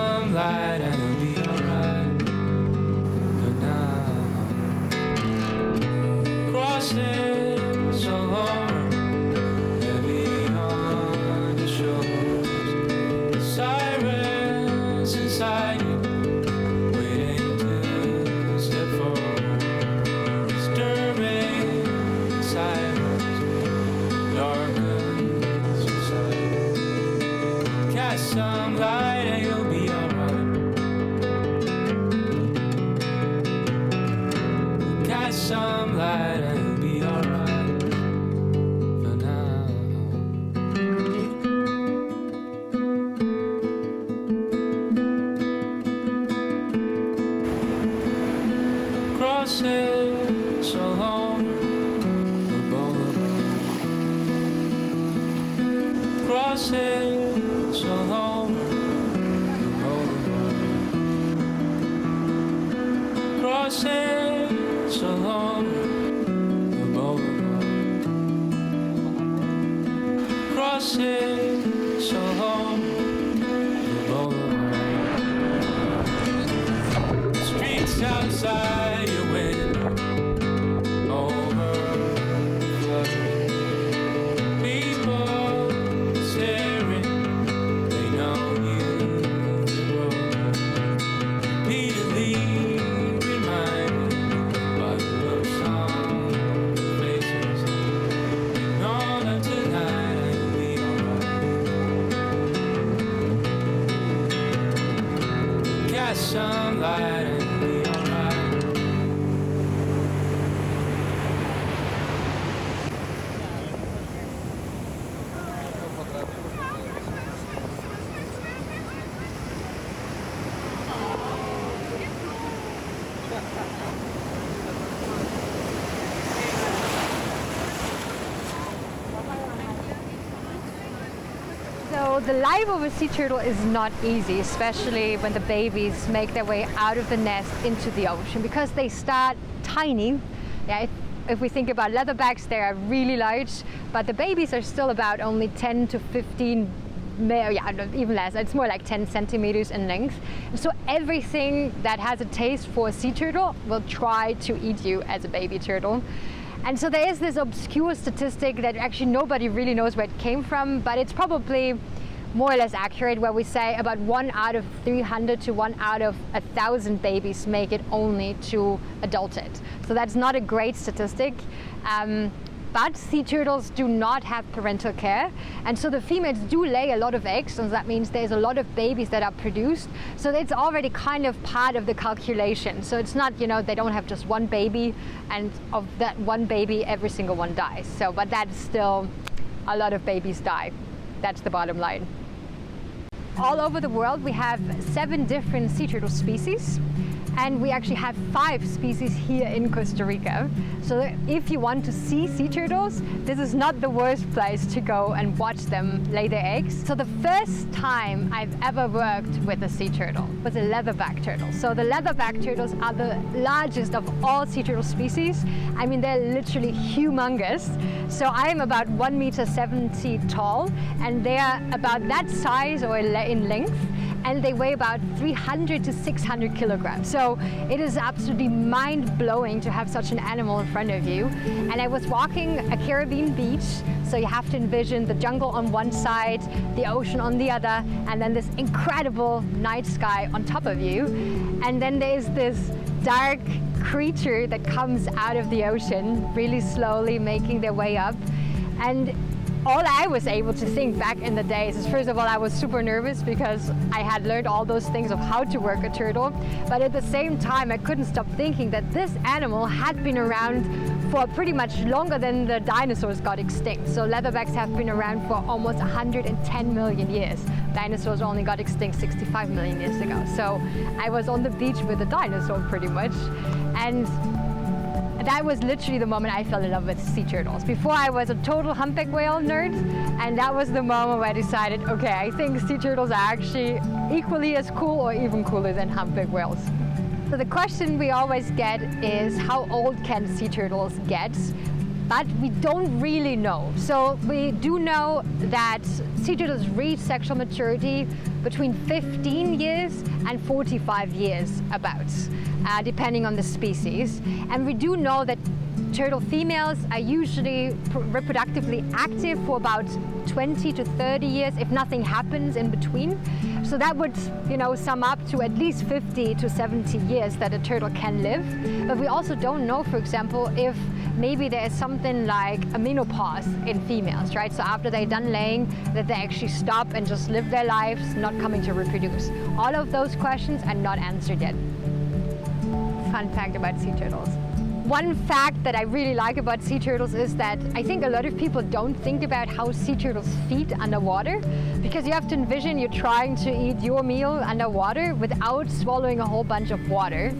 some light and it'll be alright for now. Crossing so long, heavy on your shoulders. Sirens inside you, waiting to step forward. Disturbing silence, darkens your sight. Cast some light and you'll be alright. Cast some light and you'll be alright for now. Crossing so long for both of us. Crossing so long for both of us. Crossing so long for both of us. Crossing so long for both of us. Streets outside your window, overflowing. People staring, they know you've been broken. Repeatedly reminded by the looks on their faces. And all that tonight will be alright. Cast some light and be alright. So the life of a sea turtle is not easy, especially when the babies make their way out of the nest into the ocean, because they start tiny. Yeah, if we think about leatherbacks, they are really large, but the babies are still about only 10 to 15, even less. It's more like 10 centimeters in length. So everything that has a taste for a sea turtle will try to eat you as a baby turtle. And so there is this obscure statistic that actually nobody really knows where it came from, but it's probably more or less accurate, where we say about 1 out of 300 to 1 out of 1,000 babies make it only to adulthood. So that's not a great statistic. But sea turtles do not have parental care, and so the females do lay a lot of eggs, and that means there's a lot of babies that are produced. So it's already kind of part of the calculation. So it's not, they don't have just one baby, and of that one baby, every single one dies. So, but that's still a lot of babies die. That's the bottom line. All over the world, we have 7 different sea turtle species. And we actually have 5 species here in Costa Rica. So if you want to see sea turtles, this is not the worst place to go and watch them lay their eggs. So the first time I've ever worked with a sea turtle was a leatherback turtle. So the leatherback turtles are the largest of all sea turtle species. I mean, they're literally humongous. So I'm about 1.70 meters tall, and they're about that size or in length. And they weigh about 300 to 600 kilograms. So it is absolutely mind-blowing to have such an animal in front of you. And I was walking a Caribbean beach, so you have to envision the jungle on one side, the ocean on the other, and then this incredible night sky on top of you. And then there's this dark creature that comes out of the ocean, really slowly making their way up. And all I was able to think back in the days is, first of all, I was super nervous because I had learned all those things of how to work a turtle. But at the same time, I couldn't stop thinking that this animal had been around for pretty much longer than the dinosaurs got extinct. So leatherbacks have been around for almost 110 million years. Dinosaurs only got extinct 65 million years ago. So I was on the beach with a dinosaur pretty much. And that was literally the moment I fell in love with sea turtles. Before, I was a total humpback whale nerd, and that was the moment where I decided, okay, I think sea turtles are actually equally as cool or even cooler than humpback whales. So the question we always get is, how old can sea turtles get? but we don't really know. So we do know that sea turtles reach sexual maturity between 15 years and 45 years about, depending on the species. And we do know that turtle females are usually reproductively active for about 20 to 30 years if nothing happens in between. So that would, sum up to at least 50 to 70 years that a turtle can live. But we also don't know, for example, if maybe there is something like a menopause in females, right? So after they're done laying, that they actually stop and just live their lives, not coming to reproduce. All of those questions are not answered yet. Fun fact about sea turtles. One fact that I really like about sea turtles is that I think a lot of people don't think about how sea turtles feed underwater, because you have to envision you're trying to eat your meal underwater without swallowing a whole bunch of water.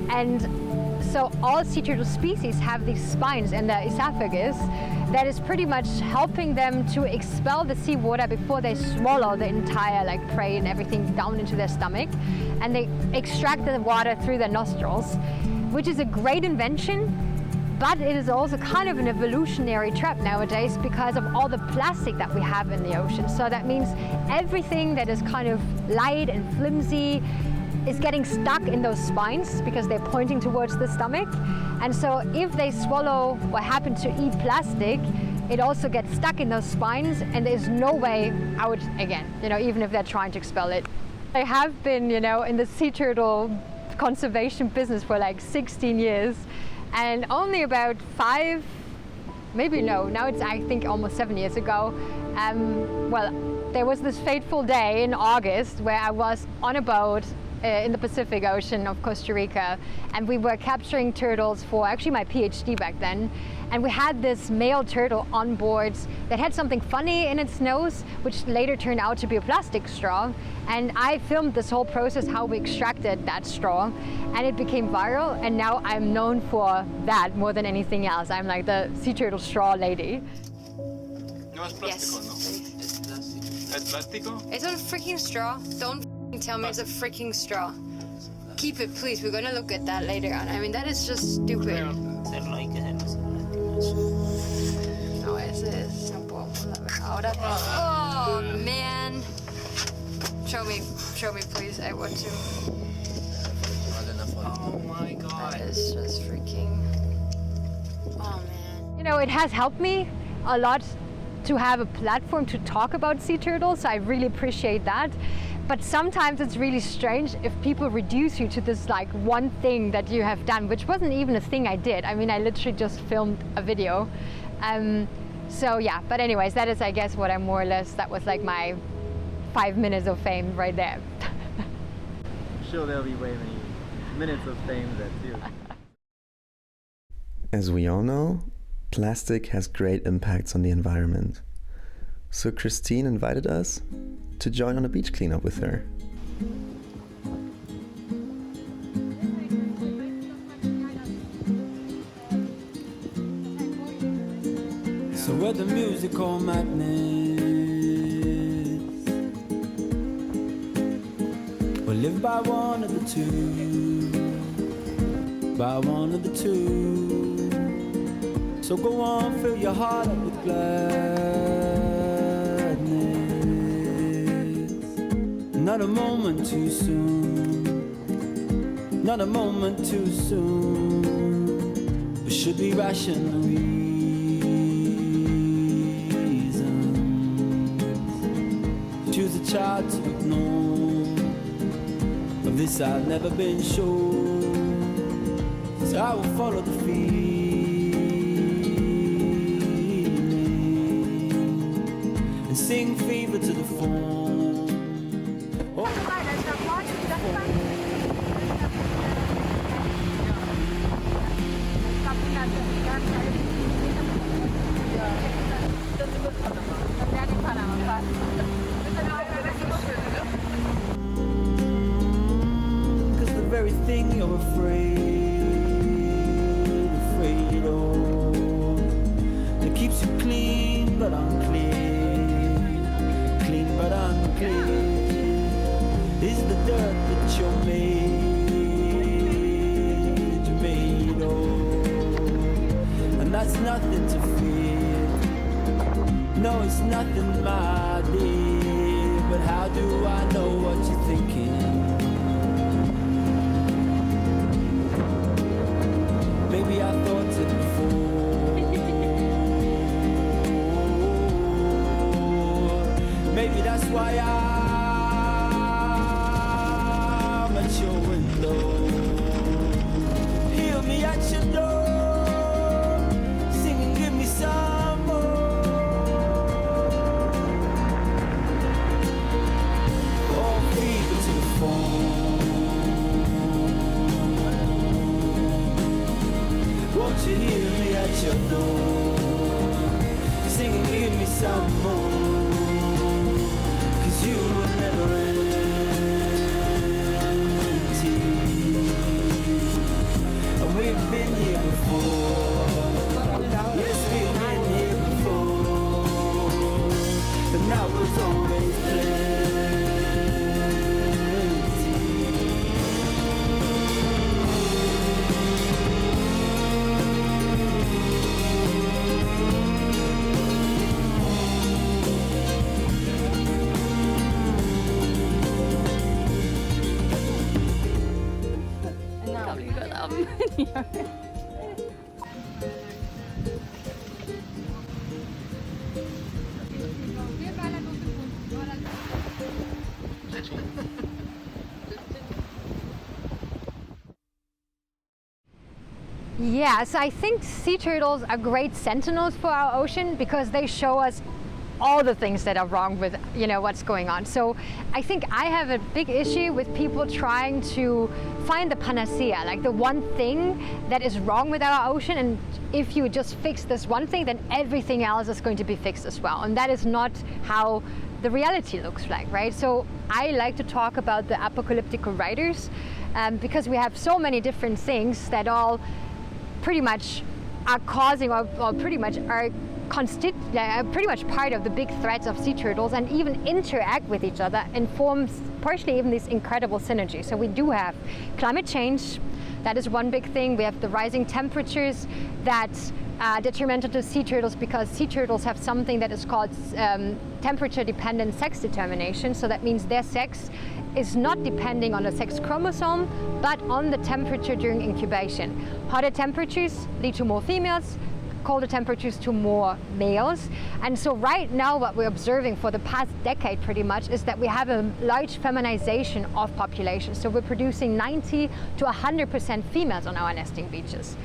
And so all sea turtle species have these spines in their esophagus that is pretty much helping them to expel the seawater before they swallow the entire prey and everything down into their stomach, and they extract the water through their nostrils, which is a great invention, but it is also kind of an evolutionary trap nowadays because of all the plastic that we have in the ocean. So that means everything that is kind of light and flimsy is getting stuck in those spines because they're pointing towards the stomach. And so if they swallow or happen to eat plastic, it also gets stuck in those spines and there's no way out again, even if they're trying to expel it. I have been, in the sea turtle conservation business for 16 years, and only about now it's I think almost 7 years ago, there was this fateful day in August where I was on a boat in the Pacific Ocean of Costa Rica, and we were capturing turtles for actually my PhD back then. And we had this male turtle on board that had something funny in its nose, which later turned out to be a plastic straw. And I filmed this whole process, how we extracted that straw, and it became viral. And now I'm known for that more than anything else. I'm like the sea turtle straw lady. No es plástico, ¿no? Es plástico. ¿Es plástico? It's a freaking straw. Don't tell me it's a freaking straw. Keep it, please. We're gonna look at that later on. I mean, that is just stupid. Hacerlo hay que hacerlo. No, ese es. No puedo ver ahora. Oh, man. Show me, please. I want to. Oh my god. That is just freaking. Oh, man. It has helped me a lot to have a platform to talk about sea turtles, so I really appreciate that. But sometimes it's really strange if people reduce you to this one thing that you have done, which wasn't even a thing I did. I mean, I literally just filmed a video. So yeah, but anyways, that is, I guess, what I more or less, that was my 5 minutes of fame right there. I'm sure there'll be way many minutes of fame there too. As we all know, plastic has great impacts on the environment. So Christine invited us to join on a beach cleanup with her. So we're the musical madness. We'll live by one of the two. By one of the two. So go on, fill your heart up with gladness. Not a moment too soon. Not a moment too soon. But should be rational reasons. Choose a child to ignore. Of this I've never been sure. So I will follow the feeling and sing fever to the phone. Oh. Cause the very thing you're afraid of, that keeps you clean but unclean, clean but unclean, is the dirt that you're made of, and that's that's nothing to fear. No, it's nothing, my dear. But how do I know what you're thinking? Maybe I thought it before. Maybe that's why I'm at your window. Heal me at your door, singing, give me some more. Oh, fever to the phone. Won't you hear me at your door, singing, give me some more. 'Cause you were never empty. We've been here before. Yes, we've been here before. But now there's always Yeah, so I think sea turtles are great sentinels for our ocean because they show us all the things that are wrong with, what's going on. So I think I have a big issue with people trying to find the panacea, like the one thing that is wrong with our ocean, and if you just fix this one thing, then everything else is going to be fixed as well. And that is not how the reality looks like, right? So I like to talk about the apocalyptic writers because we have so many different things that all pretty much are causing or pretty much are pretty much part of the big threats of sea turtles and even interact with each other and forms partially even these incredible synergies. So we do have climate change. That is one big thing. We have the rising temperatures that are detrimental to sea turtles because sea turtles have something that is called temperature-dependent sex determination. So that means their sex is not depending on a sex chromosome, but on the temperature during incubation. Hotter temperatures lead to more females, colder temperatures to more males. And so right now what we're observing for the past decade pretty much is that we have a large feminization of populations. So we're producing 90 to 100% females on our nesting beaches.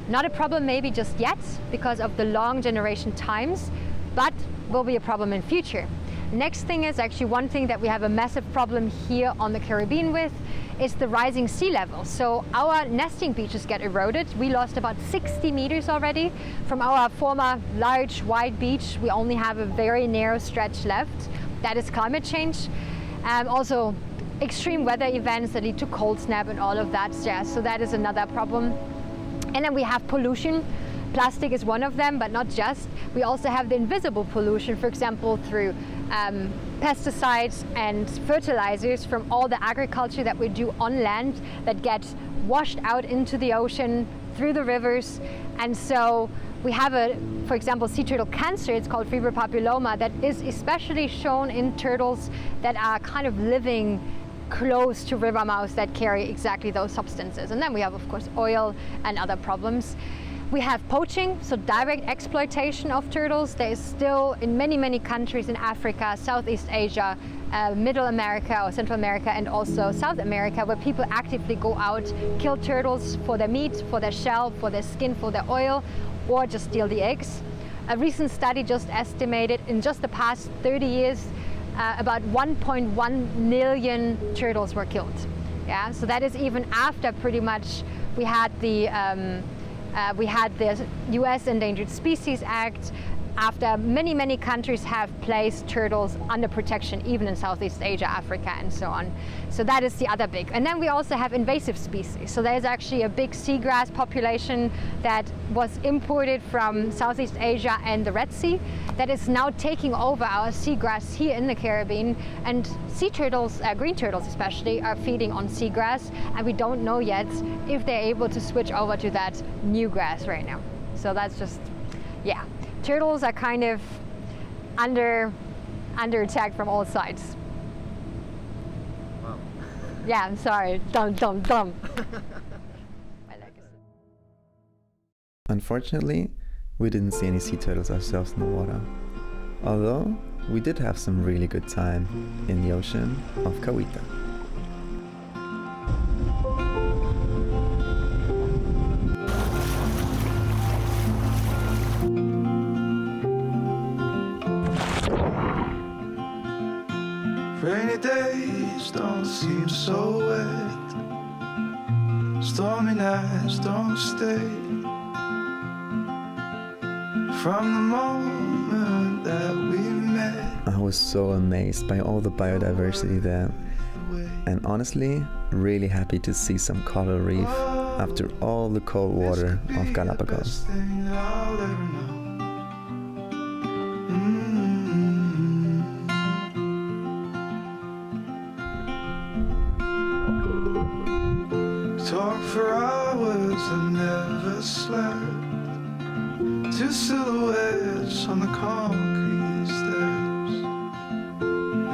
Not a problem maybe just yet because of the long generation times, but will be a problem in future. Next thing is actually one thing that we have a massive problem here on the Caribbean with is the rising sea level. So our nesting beaches get eroded. We lost about 60 meters already from our former large wide beach. We only have a very narrow stretch left. That is climate change. Also extreme weather events that lead to cold snap and all of that jazz. So that is another problem. And then we have pollution. Plastic is one of them, but not just. We also have the invisible pollution, for example, through pesticides and fertilizers from all the agriculture that we do on land that get washed out into the ocean through the rivers. And so we have for example, sea turtle cancer, it's called Fibra papilloma, that is especially shown in turtles that are kind of living close to river mouths that carry exactly those substances. And then we have, of course, oil and other problems. We have poaching, so direct exploitation of turtles. There is still in many, many countries in Africa, Southeast Asia, Middle America or Central America, and also South America, where people actively go out, kill turtles for their meat, for their shell, for their skin, for their oil, or just steal the eggs. A recent study just estimated in just the past 30 years, about 1.1 million turtles were killed. Yeah, so that is even after pretty much we had the U.S. Endangered Species Act, after many, many countries have placed turtles under protection, even in Southeast Asia, Africa, and so on. So that is the other big. And then we also have invasive species. So there's actually a big seagrass population that was imported from Southeast Asia and the Red Sea that is now taking over our seagrass here in the Caribbean. And sea turtles, green turtles especially, are feeding on seagrass, and we don't know yet if they're able to switch over to that new grass right now. So that's just yeah, turtles are kind of under attack from all sides. Wow. Yeah, I'm sorry. Dumb. Unfortunately, we didn't see any sea turtles ourselves in the water. Although, we did have some really good time in the ocean of Cahuita. Rainy days don't seem so wet. Stormy nights don't stay. From the moment that we met, I was so amazed by all the biodiversity there, and honestly, really happy to see some coral reef after all the cold water of Galapagos. Talk for hours and never slept. Two silhouettes on the concrete steps.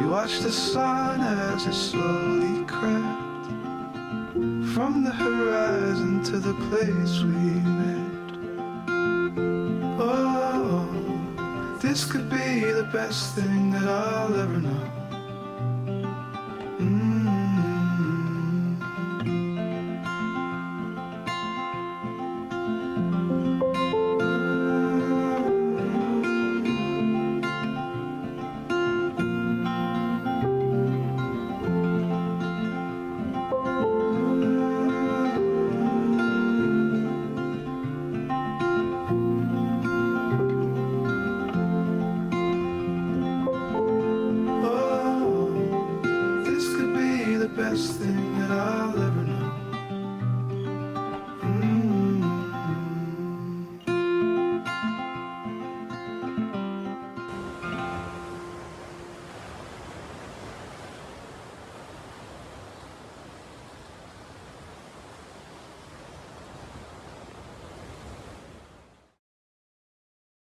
We watched the sun as it slowly crept from the horizon to the place we met. Oh, this could be the best thing that I'll ever know. Best thing that I'll ever